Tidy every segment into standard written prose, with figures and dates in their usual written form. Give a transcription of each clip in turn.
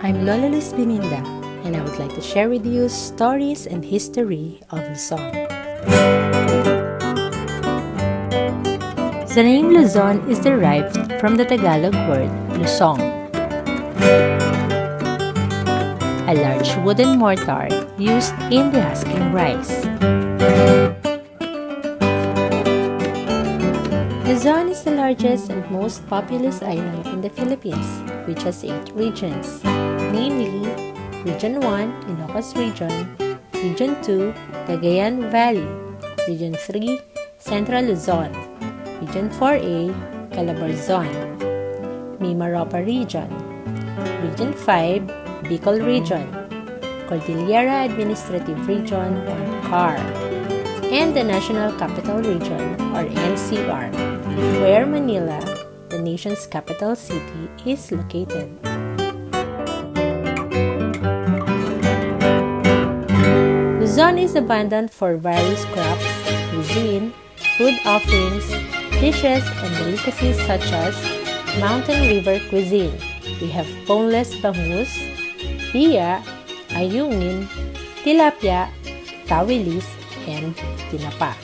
I'm Lola Luz Biminda, and I would like to share with you stories and history of Luzon. The name Luzon is derived from the Tagalog word lusong, a large wooden mortar used in dehusking rice. Luzon is the largest and most populous island in the Philippines, which has 8 regions, namely Region 1, Ilocos Region, Region 2, Cagayan Valley, Region 3, Central Luzon, Region 4A, Calabarzon, Mimaropa Region, Region 5, Bicol Region, Cordillera Administrative Region or CAR, and the National Capital Region or NCR, where Manila, the nation's capital city, is located. Luzon is abundant for various crops, cuisine, food offerings, dishes, and delicacies such as mountain river cuisine. We have boneless bangus, biya, ayungin, tilapia, tawilis, and tinapa.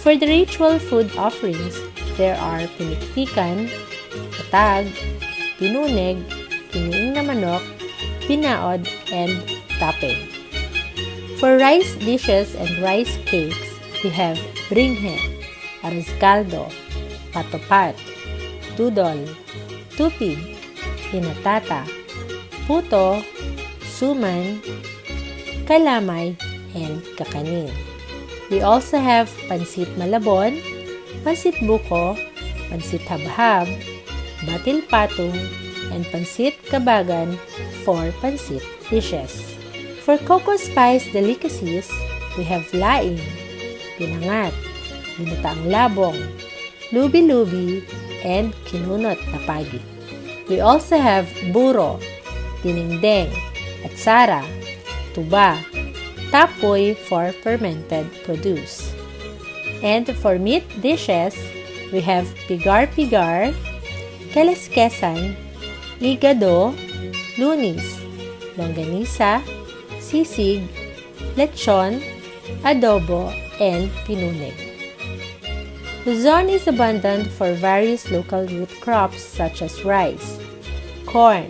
For the ritual food offerings, there are pinikpikan, patag, pinuneg, kiniing na manok, pinaod, and tape. For rice dishes and rice cakes, we have bringhe, arroz caldo, patopat, dudol, tupig, inatata, puto, suman, kalamay, and kakanin. We also have pansit malabon, pansit buko, pansit habhab, batil patong, and pansit kabagan for pansit dishes. For cocoa spice delicacies, we have laing, pinangat, binataang labong, lubi-lubi, and kinunot na pagi. We also have buro, dinengdeng, atsara, tuba, tapoy for fermented produce. And for meat dishes, we have pigar-pigar, kaleskesan, igado, lunis, longganisa, sisig, lechon, adobo, and pinuneg. Luzon is abundant for various local root crops such as rice, corn,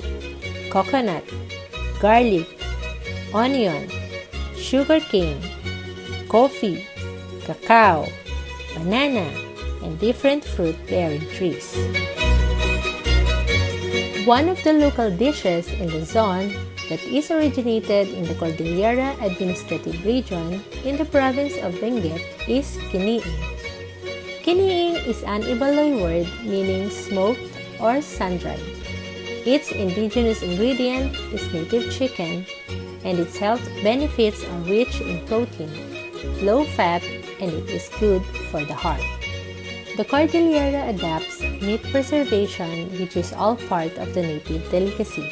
coconut, garlic, onion, sugarcane, coffee, cacao, banana, and different fruit-bearing trees. One of the local dishes in Luzon that is originated in the Cordillera Administrative Region in the province of Benguet is kiniing. Kiniing is an Ibaloy word meaning smoked or sun-dried. Its indigenous ingredient is native chicken, and its health benefits are rich in protein, low fat, and it is good for the heart. The Cordillera adapts meat preservation, which is all part of the native delicacy.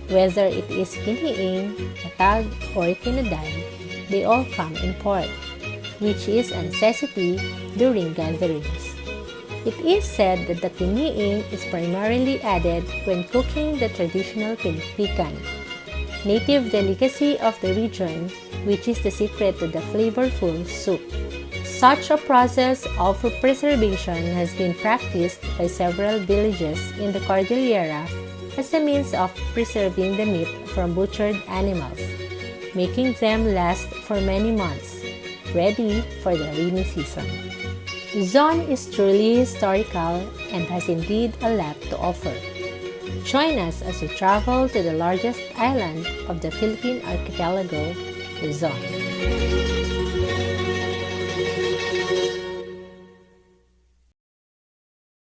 Whether it is kiniing, atag, or kinaday, they all come in pork, which is a necessity during gatherings. It is said that the kiniing is primarily added when cooking the traditional pinikpikan, native delicacy of the region, which is the secret to the flavorful soup. Such a process of preservation has been practiced by several villages in the Cordillera as a means of preserving the meat from butchered animals, making them last for many months, ready for the rainy season. Luzon is truly historical and has indeed a lot to offer. Join us as we travel to the largest island of the Philippine archipelago, Luzon.